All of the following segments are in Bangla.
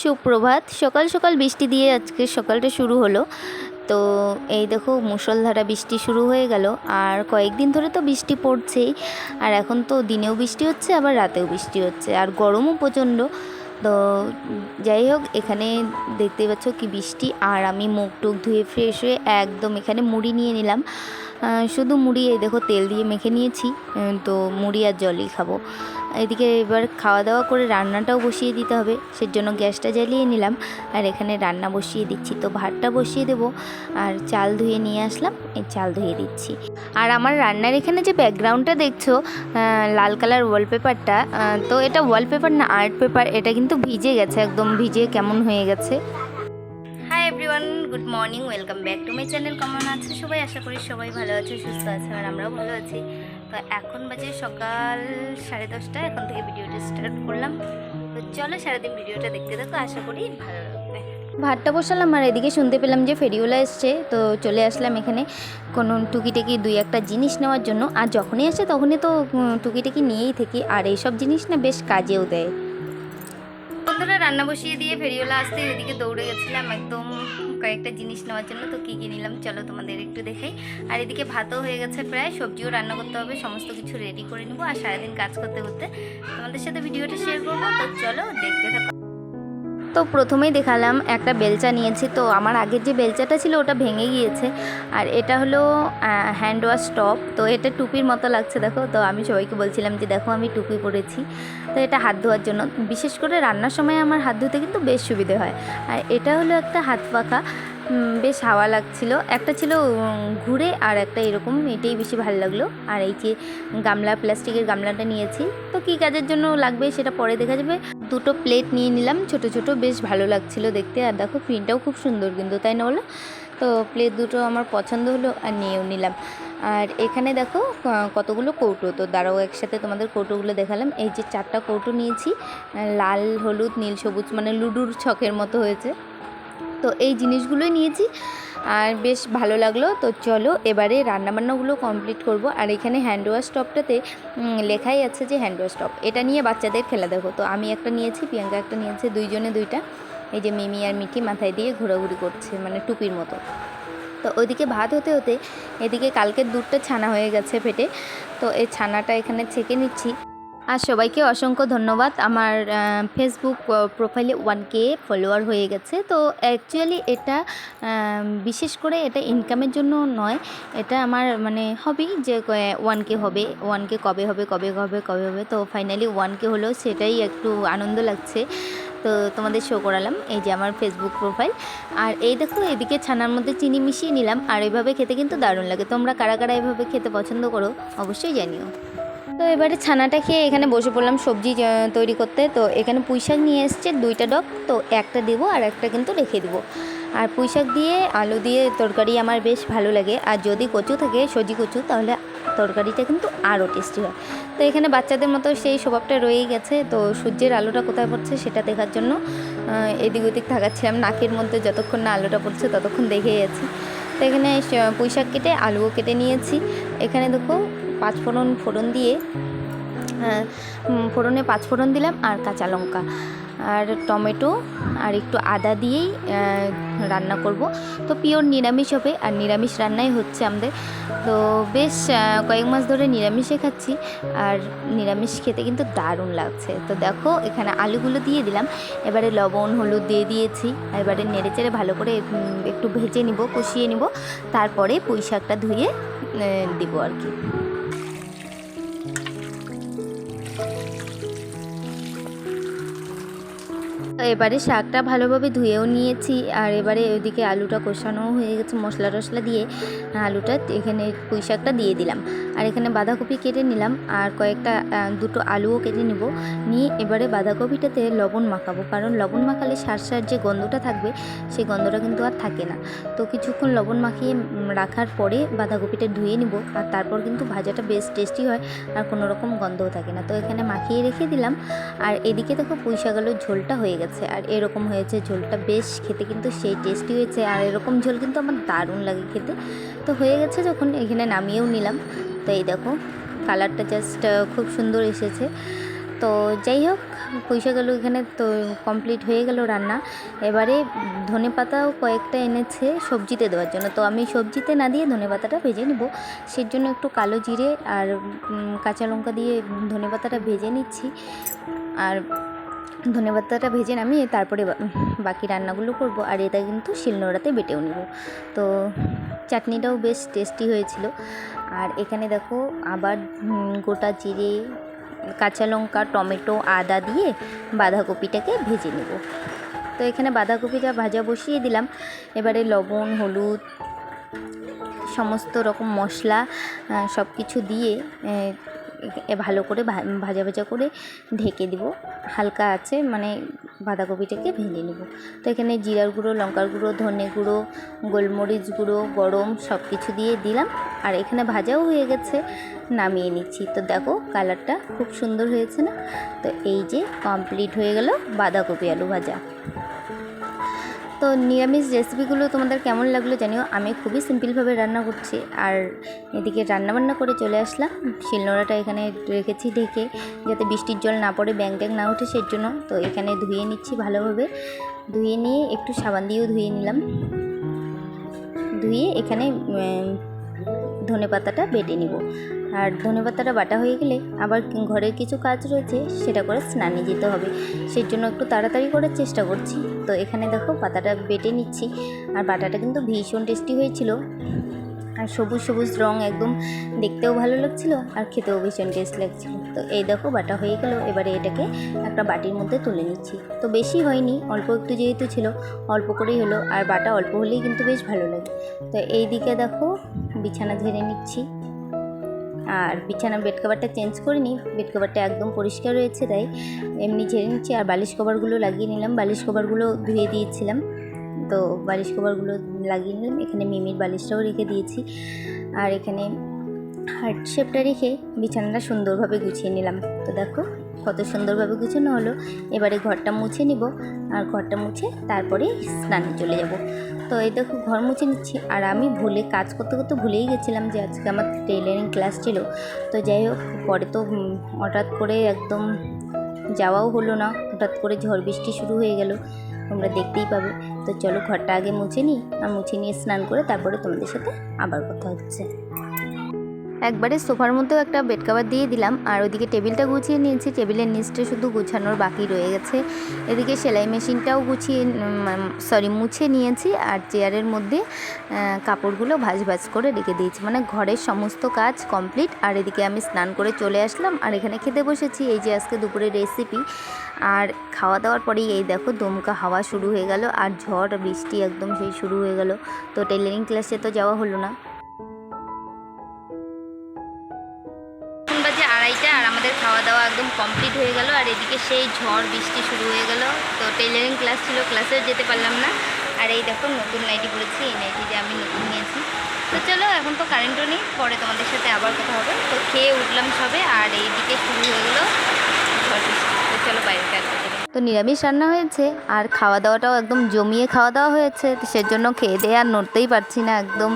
সুপ্রভাত। সকাল সকাল বৃষ্টি দিয়ে আজকে সকালটা শুরু হলো। তো এই দেখো মুষলধারা বৃষ্টি শুরু হয়ে গেল, আর কয়েকদিন ধরে তো বৃষ্টি পড়ছেই। আর এখন তো দিনেও বৃষ্টি হচ্ছে, আবার রাতেও বৃষ্টি হচ্ছে, আর গরমও প্রচণ্ড। তো যাই হোক, এখানে দেখতেই পাচ্ছ কি বৃষ্টি। আর আমি মুখ টুক ধুয়ে ফ্রেশ হয়ে একদম এখানে মুড়ি নিয়ে নিলাম। শুধু মুড়ি, এই দেখো তেল দিয়ে মেখে নিয়েছি। তো মুড়ি আর জলই খাবো। এদিকে এবার খাওয়া দাওয়া করে রান্নাটাও বসিয়ে দিতে হবে, সেজন্য গ্যাসটা জ্বালিয়ে নিলাম। আর এখানে রান্না বসিয়ে দিচ্ছি। তো ভাতটা বসিয়ে দেবো, আর চাল ধুয়ে নিয়ে আসলাম, এই চাল ধুয়ে দিচ্ছি। আর আমার রান্নার এখানে যে ব্যাকগ্রাউন্ডটা দেখছো, লাল কালার ওয়ালপেপারটা, তো এটা ওয়ালপেপার না, আর্ট পেপার। এটা কিন্তু ভিজে গেছে, একদম ভিজে কেমন হয়ে গেছে। Hi everyone, good morning, welcome back to my channel. কেমন আছে সবাই? আশা করি সবাই ভালো আছে, সুস্থ আছে, আর আমরাও ভালো আছি। তো এখন বাজে সকাল 10:30। এখন থেকে ভিডিওটা স্টার্ট করলাম। তো চলো সারাদিন ভিডিওটা দেখতে থাকো, আশা করি ভালো লাগবে। ভাতটা বসালাম, আর এদিকে শুনতে পেলাম যে ফেরিওয়ালা এসছে। তো চলে আসলাম এখানে কোনো টুকিটাকি দুই একটা জিনিস নেওয়ার জন্য। আর যখনই আসে তখনই তো টুকিটাকি নিয়েই থাকি, আর এইসব জিনিস না বেশ কাজেও দেয়। বন্ধুরা, রান্না বসিয়ে দিয়ে ফেরিওয়ালা আসতে এদিকে দৌড়ে গেছিলাম একদম কয়েকটা জিনিস নেওয়ার জন্য। তো কী কী নিলাম চলো তোমাদের একটু দেখাই। আর এদিকে ভাতও হয়ে গেছে প্রায়, সবজিও রান্না করতে হবে, সমস্ত কিছু রেডি করে নেবো। আর সারাদিন কাজ করতে করতে তোমাদের সাথে ভিডিওটা শেয়ার করবো। তো চলো দেখতে থাকো। তো প্রথমেই দেখালাম একটা বেলচা নিয়েছি। তো আমার আগের যে বেলচাটা ছিল ওটা ভেঙে গিয়েছে। আর এটা হলো হ্যান্ড ওয়াশ টপ। তো এটা টুপির মতো লাগছে দেখো। তো আমি সবাইকে বলছিলাম যে দেখো আমি টুপি পরেছি। তো এটা হাত ধোয়ার জন্য, বিশেষ করে রান্নার সময় আমার হাত ধুতে কিন্তু বেশ সুবিধে হয়। আর এটা হলো একটা হাত পাখা, বেশ হাওয়া লাগছিল। একটা ছিল ঘুরে, আর একটা এরকম, এটাই বেশি ভালো লাগলো। আর এই যে গামলা, প্লাস্টিকের গামলাটা নিয়েছি। তো কী কাজের জন্য লাগবে সেটা পরে দেখা যাবে। দুটো প্লেট নিয়ে নিলাম, ছোট ছোট, বেশ ভালো লাগছিল দেখতে। আর দেখো প্রিন্টটাও খুব সুন্দর কিন্তু, তাই না বলো? তো প্লেট দুটো আমার পছন্দ হলো, আর নিয়েও নিলাম। আর এখানে দেখো কতগুলো কৌটো। তো দাঁড়াও একসাথে তোমাদের কৌটোগুলো দেখালাম। এই যে 4টা কৌটো নিয়েছি, লাল, হলুদ, নীল, সবুজ, মানে লুডুর ছকের মতো হয়েছে। তো এই জিনিসগুলোই নিয়েছি, আর বেশ ভালো লাগলো। তো চলো এবারে রান্নাবান্নাগুলো কমপ্লিট করব। আর এখানে হ্যান্ড ওয়াশ টপটাতে লেখাই আছে যে হ্যান্ড ওয়াশ টপ, এটা নিয়ে বাচ্চাদের খেলা দেখো। তো আমি একটা নিয়েছি, প্রিয়াঙ্কা একটা নিয়েছে, দুইজনে দুইটা। এই যে মিমি আর মিঠি মাথায় দিয়ে ঘোরাঘুরি করছে, মানে টুপির মতো। তো ওইদিকে ভাত হতে হতে এদিকে কালকের দুধটা ছানা হয়ে গেছে ফেটে। তো এই ছানাটা এখানে ছেঁকে নিচ্ছি। আর সবাইকে অসংখ্য ধন্যবাদ। আমার ফেসবুক প্রোফাইলে 1K ফলোয়ার হয়ে গেছে। তো অ্যাকচুয়ালি এটা বিশেষ করে এটা ইনকামের জন্য নয়, এটা আমার মানে হবি যে 1K হবে। 1K কবে হবে, কবে হবে, কবে হবে। তো ফাইনালি 1K হলো, সেটাই একটু আনন্দ লাগছে। তো তোমাদের শো করালাম, এই যে আমার ফেসবুক প্রোফাইল। আর এই দেখো এদিকে ছানার মধ্যে চিনি মিশিয়ে নিলাম। আর এভাবে খেতে কিন্তু দারুণ লাগে। তোমরা কারা কারা এভাবে খেতে পছন্দ করো অবশ্যই জানিও। তো এবারে ছানাটা খেয়ে এখানে বসে পড়লাম সবজি তৈরি করতে। তো এখানে পুঁইশাক নিয়ে এসছে 2টা ডগ। তো একটা দেবো, আর একটা কিন্তু রেখে দেবো। আর পুঁইশাক দিয়ে আলু দিয়ে তরকারি আমার বেশ ভালো লাগে। আর যদি কচু থাকে, সজি কচু, তাহলে তরকারিটা কিন্তু আরও টেস্টি হয়। তো এখানে বাচ্চাদের মতো সেই স্বভাবটা রয়েই গেছে। তো সূর্যের আলোটা কোথায় পড়ছে সেটা দেখার জন্য এদিক ওদিক থাকাচ্ছিলাম। নাকের মধ্যে যতক্ষণ না আলোটা পড়ছে ততক্ষণ দেখেই আছি। তো এখানে পুঁইশাক কেটে আলুও কেটে নিয়েছি। এখানে দেখো 5 ফোড়ন দিয়ে, ফোড়নে 5 ফোড়ন দিলাম, আর কাঁচা লঙ্কা, আর টমেটো, আর একটু আদা দিয়েই রান্না করব। তো পিওর নিরামিষ হবে, আর নিরামিষ রান্নাই হচ্ছে আমাদের। তো বেশ কয়েক মাস ধরে নিরামিষে খাচ্ছি, আর নিরামিষ খেতে কিন্তু দারুণ লাগছে। তো দেখো এখানে আলুগুলো দিয়ে দিলাম। এবারে লবণ হলুদ দিয়ে দিয়েছি। এবারে নেড়েচেড়ে ভালো করে একটু ভেজে নিব, কষিয়ে নিব। তারপরে পুঁই শাকটা ধুয়ে দিব আর কি। এবারে শাকটা ভালোভাবে ধুয়েও নিয়েছি। আর এবারে ওইদিকে আলুটা কষানো হয়ে গেছে মশলা টশলা দিয়ে। আলুটা এখানে পুঁই শাকটা দিয়ে দিলাম। আর এখানে বাঁধাকপি কেটে নিলাম, আর কয়েকটা 2টো আলুও কেটে নেব। নিয়ে এবারে বাঁধাকপিটাতে লবণ মাখাবো, কারণ লবণ মাখালে সার যে গন্ধটা থাকবে সেই গন্ধটা কিন্তু আর থাকে না। তো কিছুক্ষণ লবণ মাখিয়ে রাখার পরে বাঁধাকপিটা ধুয়ে নিব। আর তারপর কিন্তু ভাজাটা বেশ টেস্টি হয়, আর কোনো রকম গন্ধও থাকে না। তো এখানে মাখিয়ে রেখে দিলাম। আর এদিকে দেখো পুঁই শাক আলুর ঝোলটা হয়ে গেছে। আর এরকম হয়েছে ঝোলটা, বেশ খেতে কিন্তু সেই টেস্টি হয়েছে। আর এরকম ঝোল কিন্তু আমার দারুণ লাগে খেতে। তো হয়ে গেছে যখন, এখানে নামিয়েও নিলাম। তো এই দেখো কালারটা জাস্ট খুব সুন্দর এসেছে। তো যাই হোক পয়সা গেল এখানে, তো কমপ্লিট হয়ে গেল রান্না। এবারে ধনে পাতাও কয়েকটা এনেছে সবজিতে দেওয়ার জন্য, তো আমি সবজিতে না দিয়ে ধনে পাতাটা ভেজে নেব। সেই জন্য একটু কালো জিরে আর কাঁচা লঙ্কা দিয়ে ধনে পাতাটা ভেজে নিচ্ছি। আর ধনে পাতাটা ভেজে নামিয়ে তারপরে বাকি রান্নাগুলো করব। আর এটা কিন্তু শিলনোড়াতে বেটেও নেব। তো চাটনিটাও বেশ টেস্টি হয়েছিল। আর এখানে দেখো আবার গোটা জিরে, কাঁচা লঙ্কা, টমেটো, আদা দিয়ে বাঁধাকপিটাকে ভেজে নেব। তো এখানে বাঁধাকপিটা ভাজা বসিয়ে দিলাম। এবারে লবণ, হলুদ, সমস্ত রকম মশলা সব কিছু দিয়ে ভালো করে ভাজা ভাজা করে ঢেকে দিব। হালকা আছে মানে বাঁধাকপিটাকে ভেজে নেব। তো এখানে জিরার গুঁড়ো, লঙ্কার গুঁড়ো, ধনে গুঁড়ো, গোলমরিচ গুঁড়ো, গরম সব কিছু দিয়ে দিলাম। আর এখানে ভাজাও হয়ে গেছে, নামিয়ে নিচ্ছি। তো দেখো কালারটা খুব সুন্দর হয়েছে না? তো এই যে কমপ্লিট হয়ে গেল বাঁধাকপি আলু ভাজা। তো নিরামিষ রেসিপিগুলো তোমাদের কেমন লাগলো জানিও। আমি খুবই সিম্পলভাবে রান্না করছি। আর এদিকে রান্নাবান্না করে চলে আসলাম। শিলনোড়াটা এখানে রেখেছি ঢেকে, যাতে বৃষ্টির জল না পড়ে, ব্যাং ট্যাং না ওঠে, সেই জন্য। তো এখানে ধুয়ে নিচ্ছি ভালোভাবে। ধুয়ে নিয়ে একটু সাবান দিয়েও ধুয়ে নিলাম। ধুয়ে এখানে ধনে পাতাটা বেটে নিব। আর ধনে পাতাটা বাটা হয়ে গেলে আবার ঘরের কিছু কাজ রয়েছে, সেটা করে স্নানে যেতে হবে। সেই জন্য একটু তাড়াতাড়ি করার চেষ্টা করছি। তো এখানে দেখো পাতাটা বেটে নিচ্ছি। আর বাটাটা কিন্তু ভীষণ টেস্টি হয়েছিল। আর সবুজ সবুজ রং, একদম দেখতেও ভালো লাগছিল আর খেতেও ভীষণ টেস্ট লাগছিল। তো এই দেখো বাটা হয়ে গেল। এবারে এটাকে একটা বাটির মধ্যে তুলে নিচ্ছি। তো বেশি হয়নি, অল্প একটু যেহেতু ছিল, অল্প করেই হলো। আর বাটা অল্প হলেই কিন্তু বেশ ভালো লাগে। তো এই দিকে দেখো বিছানা ঝেড়ে নিচ্ছি। আর বিছানা বেড কভারটা চেঞ্জ করিনি, বেড কভারটা একদম পরিষ্কার রয়েছে, তাই এমনি ঝেড়ে নিচ্ছি। আর বালিশ কভারগুলো লাগিয়ে নিলাম। বালিশ কভারগুলো ধুয়ে দিয়েছিলাম, তো বালিশ কভারগুলো লাগিয়ে নিলাম। এখানে মিমির বালিশটাও রেখে দিয়েছি। আর এখানে হার্ট শেপটা রেখে বিছানাটা সুন্দরভাবে গুছিয়ে নিলাম। তো দেখো কত সুন্দরভাবে গুছানো হলো। এবারে ঘরটা মুছে নিব। আর ঘরটা মুছে তারপরে স্নানে চলে যাব। তো এই দেখো ঘর মুছে নিচ্ছি। আর আমি কাজ করতে করতে ভুলেই গেছিলাম যে আজকে আমার টেইলারিং ক্লাস ছিল। তো যাই হোক, পরে তো হঠাৎ করে একদম যাওয়াও হলো না। হঠাৎ করে ঝড় বৃষ্টি শুরু হয়ে গেল, তোমরা দেখতেই পাবে। তো চলো ঘরটা আগে মুছে নিই। আর মুছে নিয়ে স্নান করে তারপরে তোমাদের সাথে আবার কথা হচ্ছে। একবারে সোফার মধ্যেও একটা বেড কভার দিয়ে দিলাম। আর ওইদিকে টেবিলটা গুছিয়ে নিয়েছি। টেবিলের নিচটা শুধু গুছানোর বাকি রয়ে গেছে। এদিকে সেলাই মেশিনটাও মুছে নিয়েছি। আর চেয়ারের মধ্যে কাপড়গুলো ভাঁজ করে রেখে দিয়েছি। মানে ঘরের সমস্ত কাজ কমপ্লিট। আর এদিকে আমি স্নান করে চলে আসলাম। আর এখানে খেতে বসেছি। এই যে আজকে দুপুরের রেসিপি। আর খাওয়া দাওয়ার পরেই এই দেখো দমকা হাওয়া শুরু হয়ে গেল। আর ঝড় বৃষ্টি একদম সেই শুরু হয়ে গেল। তো টেইলারিং ক্লাসে তো যাওয়া হলো না। বাজে 2:30 আর আমাদের খাওয়া দাওয়া একদম কমপ্লিট হয়ে গেল। আর এদিকে সেই ঝড় বৃষ্টি শুরু হয়ে গেল। তো টেইলারিং ক্লাস ছিল, ক্লাসেও যেতে পারলাম না। আর এই দেখো নতুন নাইটি পরেছি। এই নাইটি যে আমি নতুন নিয়েছি। তো চলো, এখন তো কারেন্টও নেই, পরে তোমাদের সাথে আবার কথা হবে। তো খেয়ে উঠলাম সবে। আর এইদিকে শুরু হয়ে গেলো ঝড় বৃষ্টি। তো চলো বাইরেটা একটু। তো নিরামিষ রান্না হয়েছে। আর খাওয়া দাওয়াটাও একদম জমিয়ে খাওয়া দাওয়া হয়েছে। তো সেজন্য খেয়ে দিয়ে আর নড়তেই পারছি না, একদম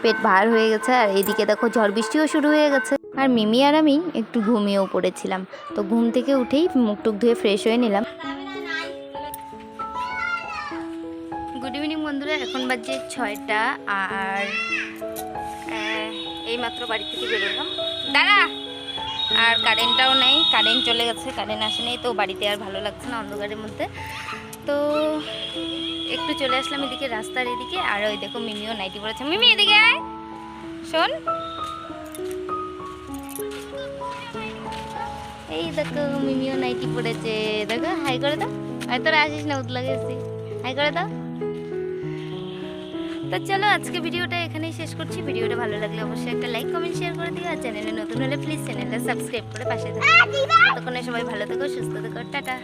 পেট ভার হয়ে গেছে। আর এইদিকে দেখো ঝড় বৃষ্টিও শুরু হয়ে গেছে। আর মিমি আর আমি একটু ঘুমিয়েও পড়েছিলাম। তো ঘুম থেকে উঠেই মুখ টুক ধুয়ে ফ্রেশ হয়ে নিলাম। গুড ইভিনিং বন্ধুরা, এখন বাজে 6টা। আর এইমাত্র বাড়ি থেকে বেরোলাম। দাঁড়া। আর কারেন্টটাও নেই, কারেন্ট চলে গেছে, কারেন্ট আসেনি। তো বাড়িতে আর ভালো লাগছে না অন্ধকারের মধ্যে। তো একটু চলে আসলাম এদিকে রাস্তার এদিকে। আর ওই দেখো মিমিও নাইটি পড়েছে। মিমি এদিকে আয়, শোন। এই দেখো মিমিও নাইটি পড়েছে। দেখো হাই করে দাও। আর তোরা আসিস না, উদলা গেছি। হাই করে দাও। তো চলো আজকে ভিডিওটা এখানেই শেষ করছি। ভিডিওটা ভালো লাগলে অবশ্যই একটা লাইক, কমেন্ট, শেয়ার করে দিও। আর চ্যানেলে নতুন হলে প্লিজ চ্যানেলটা সাবস্ক্রাইব করে পাশে থাকো। ততক্ষণে সবাই ভালো থেকো, সুস্থ থেকো, টাটা।